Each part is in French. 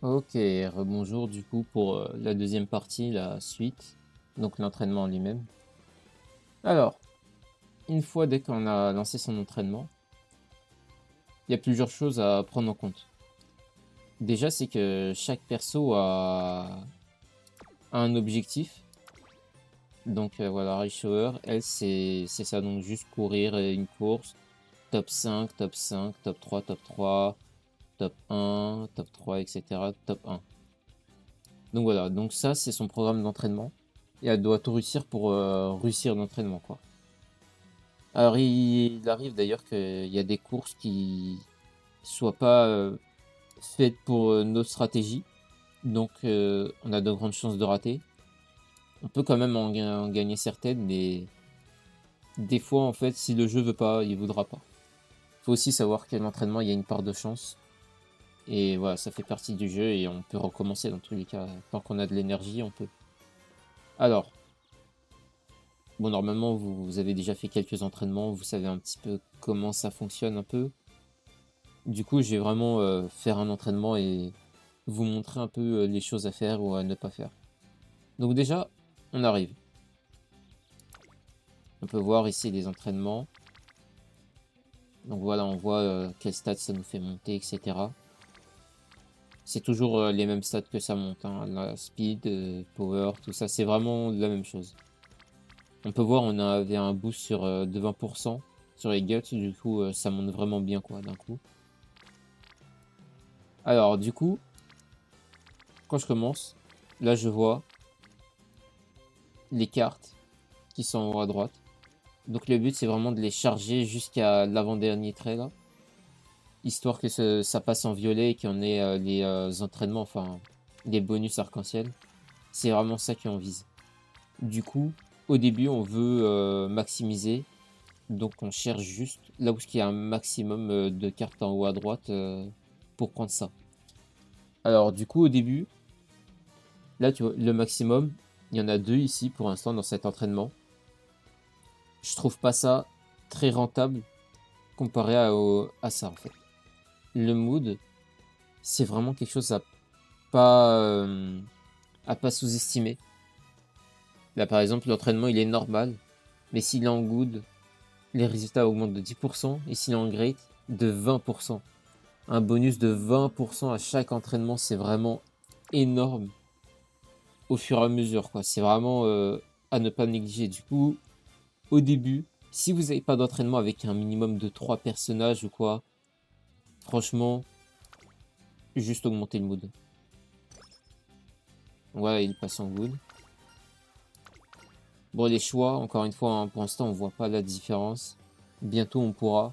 Ok, rebonjour du coup pour la deuxième partie, la suite, donc l'entraînement en lui-même. Alors, une fois dès qu'on a lancé son entraînement, il y a plusieurs choses à prendre en compte. Déjà, c'est que chaque perso a un objectif. Donc voilà, Shower, elle, c'est ça, donc juste courir une course, top 5, top 5, top 3, top 1, top 3, etc., top 1. Donc voilà, donc ça, c'est son programme d'entraînement. Et elle doit tout réussir pour réussir l'entraînement, quoi. Alors, il arrive d'ailleurs qu'il y a des courses qui soient pas faites pour notre stratégie. Donc, on a de grandes chances de rater. On peut quand même en gagner certaines, mais des fois, en fait, si le jeu veut pas, il voudra pas. Faut aussi savoir qu'à l'entraînement, il y a une part de chance. Et voilà, ça fait partie du jeu et on peut recommencer dans tous les cas. Tant qu'on a de l'énergie, on peut. Alors, bon, normalement, vous avez déjà fait quelques entraînements, vous savez un petit peu comment ça fonctionne un peu. Du coup, je vais vraiment faire un entraînement et vous montrer un peu les choses à faire ou à ne pas faire. Donc déjà, on arrive. On peut voir ici les entraînements. Donc voilà, on voit quel stats ça nous fait monter, etc. C'est toujours les mêmes stats que ça monte, hein. La speed, power, tout ça, c'est vraiment la même chose. On peut voir, on avait un boost de 20% sur les guts, du coup, ça monte vraiment bien, quoi, d'un coup. Alors, du coup, quand je commence, là, je vois les cartes qui sont en haut à droite. Donc, le but, c'est vraiment de les charger jusqu'à l'avant-dernier trait, là. Histoire que ça passe en violet et qu'on ait les entraînements, enfin, les bonus arc-en-ciel. C'est vraiment ça qu'on vise. Du coup, au début, on veut maximiser. Donc, on cherche juste là où il y a un maximum de cartes en haut à droite pour prendre ça. Alors, du coup, au début, là, tu vois, le maximum, il y en a deux ici pour l'instant dans cet entraînement. Je trouve pas ça très rentable comparé à ça, en fait. Le mood, c'est vraiment quelque chose à pas sous-estimer. Là, par exemple, l'entraînement, il est normal, mais s'il est en good, les résultats augmentent de 10%, et s'il est en great, de 20%. Un bonus de 20% à chaque entraînement, c'est vraiment énorme au fur et à mesure, quoi. C'est vraiment à ne pas négliger. Du coup, au début, si vous n'avez pas d'entraînement avec un minimum de 3 personnages ou quoi, franchement, juste augmenter le mood. Ouais, il passe en good. Bon, les choix, encore une fois, hein, pour l'instant, on voit pas la différence. Bientôt, on pourra.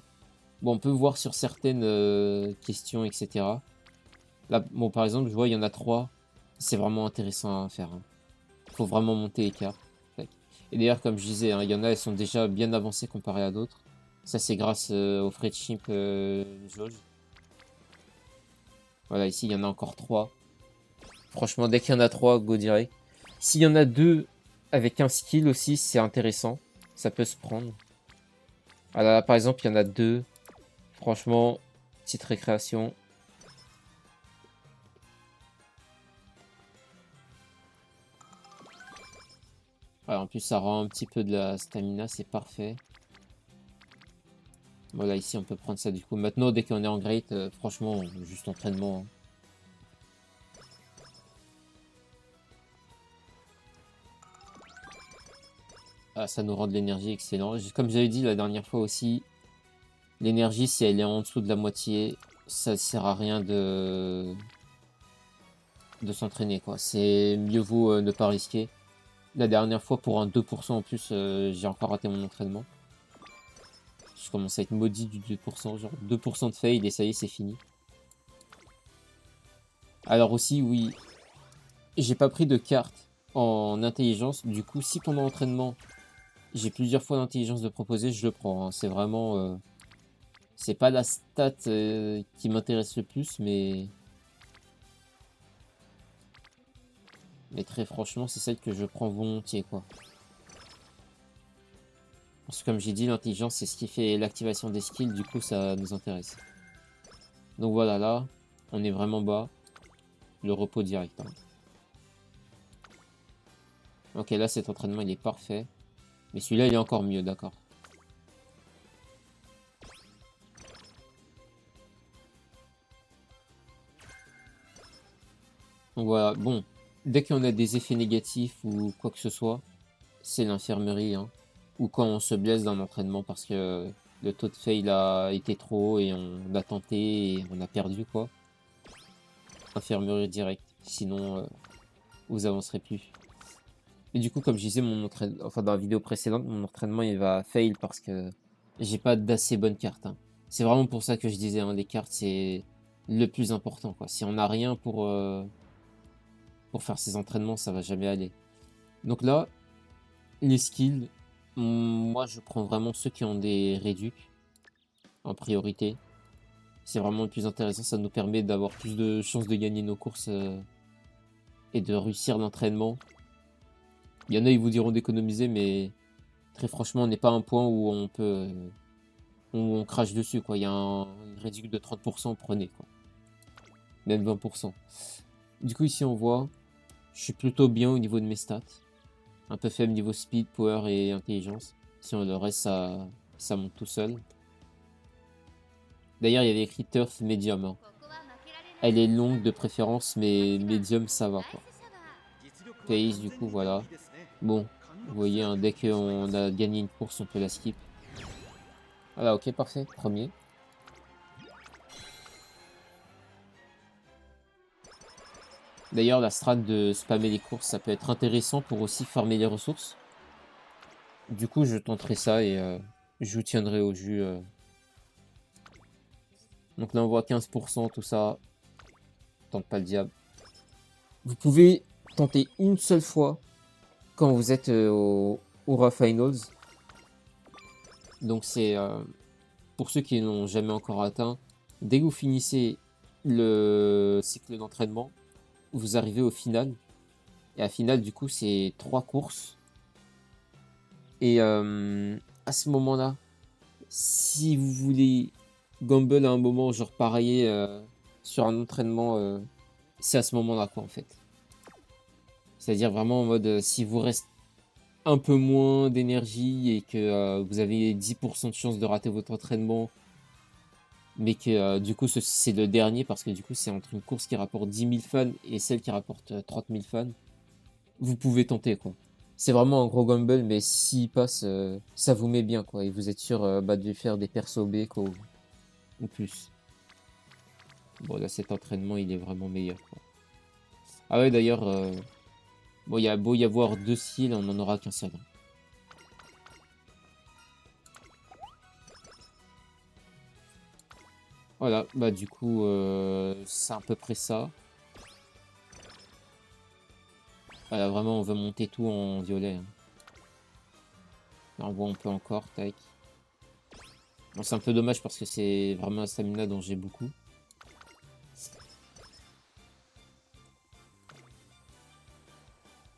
Bon, on peut voir sur certaines questions, etc. Là, bon, par exemple, je vois, il y en a 3. C'est vraiment intéressant à faire, hein. Faut vraiment monter les cartes. Tac. Et d'ailleurs, comme je disais, hein, il y en a, elles sont déjà bien avancées comparées à d'autres. Ça, c'est grâce au friendship jauge. Voilà, ici, il y en a encore 3. Franchement, dès qu'il y en a 3, go direct. S'il y en a 2 avec un skill aussi, c'est intéressant. Ça peut se prendre. Voilà, par exemple, il y en a 2. Franchement, petite récréation. Voilà, en plus, ça rend un petit peu de la stamina, c'est parfait. Voilà, ici, on peut prendre ça du coup. Maintenant, dès qu'on est en great, franchement, juste entraînement, hein. Ah, ça nous rend de l'énergie, excellent. Comme j'avais dit la dernière fois aussi, l'énergie, si elle est en dessous de la moitié, ça sert à rien de s'entraîner, quoi. C'est mieux vaut ne pas risquer. La dernière fois, pour un 2% en plus, j'ai encore raté mon entraînement. Je commence à être maudit du 2%, genre 2% de fail et ça y est, c'est fini. Alors aussi, oui, j'ai pas pris de carte en intelligence. Du coup, si pendant l'entraînement, j'ai plusieurs fois d'intelligence de proposer, je le prends, hein. C'est vraiment... c'est pas la stat qui m'intéresse le plus, mais très franchement, c'est celle que je prends volontiers, quoi. Parce que comme j'ai dit, l'intelligence, c'est ce qui fait l'activation des skills, du coup, ça nous intéresse. Donc voilà, là, on est vraiment bas. le repos direct. Hein. Ok, là cet entraînement il est parfait. Mais celui-là il est encore mieux, d'accord. Donc voilà, bon. Dès qu'on a des effets négatifs ou quoi que ce soit, c'est l'infirmerie. Hein. Ou quand on se blesse dans l'entraînement parce que le taux de fail a été trop haut et on a tenté et on a perdu quoi. Infirmerie direct. Sinon, vous avancerez plus. Et du coup, comme je disais, enfin, dans la vidéo précédente, mon entraînement il va fail parce que j'ai pas d'assez bonnes cartes. Hein. C'est vraiment pour ça que je disais, hein, les cartes c'est le plus important. Quoi. Si on n'a rien pour faire ces entraînements, ça va jamais aller. Donc là, les skills, moi je prends vraiment ceux qui ont des réducs en priorité. C'est vraiment le plus intéressant, ça nous permet d'avoir plus de chances de gagner nos courses et de réussir l'entraînement. Il y en a, ils vous diront d'économiser, mais très franchement, on n'est pas à un point où on peut... où on crache dessus, quoi. Il y a une réduction de 30%, prenez, quoi. Même 20%. Du coup, ici, on voit, je suis plutôt bien au niveau de mes stats. Un peu faible niveau speed, power et intelligence. Sinon, le reste, ça monte tout seul. D'ailleurs, il y avait écrit Turf Medium. Hein. Elle est longue de préférence, mais Medium, ça va, quoi. Pace, du coup, voilà. Bon, vous voyez, hein, dès qu'on a gagné une course, on peut la skip. Voilà, ok, parfait. Premier. D'ailleurs, la strat de spammer les courses, ça peut être intéressant pour aussi farmer les ressources. Du coup, je tenterai ça et je vous tiendrai au jus. Donc là, on voit 15%, tout ça. Tente pas le diable. Vous pouvez tenter une seule fois quand vous êtes au Raw Finals. Donc c'est pour ceux qui n'ont jamais encore atteint. Dès que vous finissez le cycle d'entraînement, vous arrivez au final. Et à final, du coup, c'est 3 courses. Et à ce moment-là, si vous voulez gamble à un moment, genre parier sur un entraînement, c'est à ce moment-là, quoi, en fait. C'est-à-dire vraiment en mode, si vous reste un peu moins d'énergie et que vous avez 10% de chance de rater votre entraînement, mais que du coup, c'est le dernier, parce que du coup, c'est entre une course qui rapporte 10 000 fans et celle qui rapporte 30 000 fans, vous pouvez tenter, quoi. C'est vraiment un gros gamble, mais s'il passe, ça vous met bien, quoi. Et vous êtes sûr de lui faire des persos B, quoi, ou plus. Bon, là, cet entraînement, il est vraiment meilleur, quoi. Ah ouais, d'ailleurs, bon, il y a beau y avoir 2 skills, on n'en aura qu'un seul. Voilà, bah du coup, c'est à peu près ça. Voilà, vraiment, on veut monter tout en violet. Hein. Là, on voit, on peut encore, tac. Bon, c'est un peu dommage parce que c'est vraiment un stamina dont j'ai beaucoup.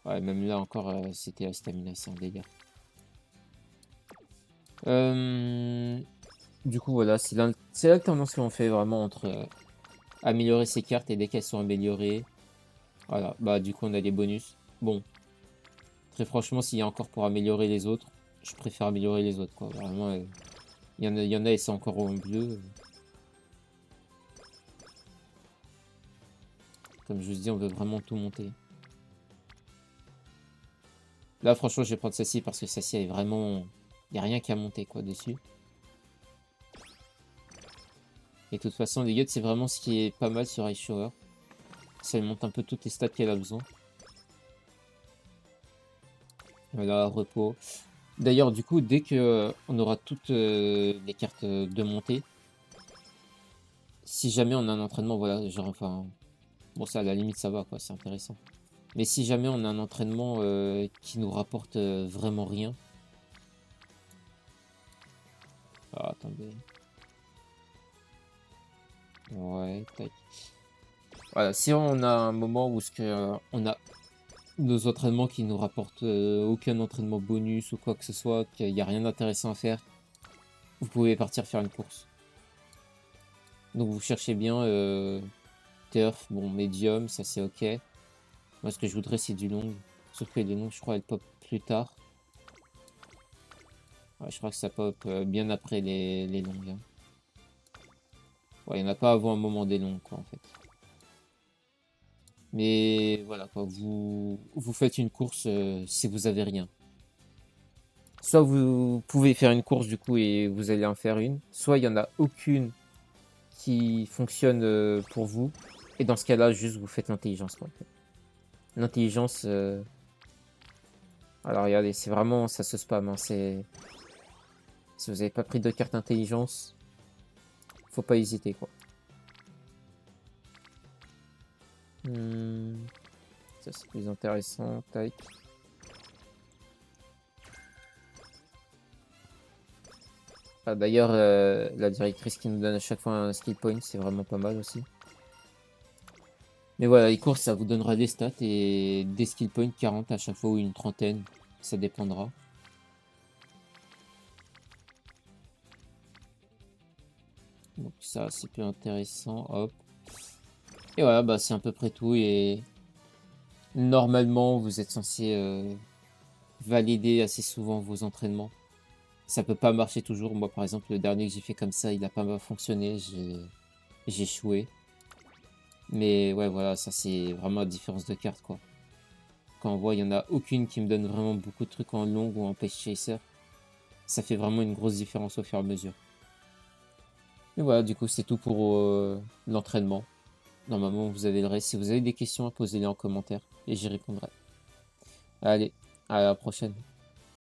Ouais, même là encore, c'était la stamina, c'est un délire. Du coup, voilà, c'est l'alternance qu'on fait vraiment entre améliorer ses cartes et dès qu'elles sont améliorées. Voilà, bah du coup, on a des bonus. Bon, très franchement, s'il y a encore pour améliorer les autres, je préfère améliorer les autres, quoi. Vraiment, il y en a et c'est encore en bleu. Comme je vous dis, on veut vraiment tout monter. Là, franchement, je vais prendre celle-ci parce que celle-ci, elle est vraiment... Il n'y a rien qu'à monter, quoi, dessus. Et de toute façon, les Guts, c'est vraiment ce qui est pas mal sur Ice Shower. Ça monte un peu toutes les stats qu'elle a besoin. Voilà, repos. D'ailleurs, du coup, dès que on aura toutes les cartes de montée, si jamais on a un entraînement, voilà, genre, enfin... Bon, ça, à la limite, ça va, quoi, c'est intéressant. Mais si jamais on a un entraînement qui nous rapporte vraiment rien... Ah, attendez... Ouais, tac. Voilà, si on a un moment où on a nos entraînements qui nous rapportent aucun entraînement bonus ou quoi que ce soit, qu'il n'y a rien d'intéressant à faire, vous pouvez partir faire une course. Donc vous cherchez bien turf, bon, médium, ça c'est ok. Moi, ce que je voudrais, c'est du long. Sauf que les longs, je crois, elles pop plus tard. Ouais, je crois que ça pop bien après les longues, hein. Ouais, il n'y en a pas avant un moment des longues, quoi, en fait. Mais voilà, quoi, vous faites une course si vous avez rien. Soit vous pouvez faire une course, du coup, et vous allez en faire une. Soit il n'y en a aucune qui fonctionne pour vous. Et dans ce cas-là, juste vous faites l'intelligence, quoi, en fait. L'intelligence, alors regardez, c'est vraiment, ça se spam, hein, c'est... Si vous n'avez pas pris de carte intelligence, faut pas hésiter, quoi. Ça c'est plus intéressant, tac. Ah, d'ailleurs, la directrice qui nous donne à chaque fois un skill point, c'est vraiment pas mal aussi. Mais voilà, les courses, ça vous donnera des stats et des skill points 40 à chaque fois ou une trentaine, ça dépendra. Donc ça, c'est plus intéressant, hop. Et voilà, bah c'est à peu près tout et normalement, vous êtes censé valider assez souvent vos entraînements. Ça peut pas marcher toujours. Moi, par exemple, le dernier que j'ai fait comme ça, il a pas fonctionné. J'ai échoué. Mais ouais, voilà, ça c'est vraiment la différence de carte, quoi. Quand on voit, il y en a aucune qui me donne vraiment beaucoup de trucs en long ou en Page Chaser. Ça fait vraiment une grosse différence au fur et à mesure. Et voilà, du coup, c'est tout pour l'entraînement. Normalement, vous avez le reste. Si vous avez des questions, posez-les en commentaire et j'y répondrai. Allez, à la prochaine.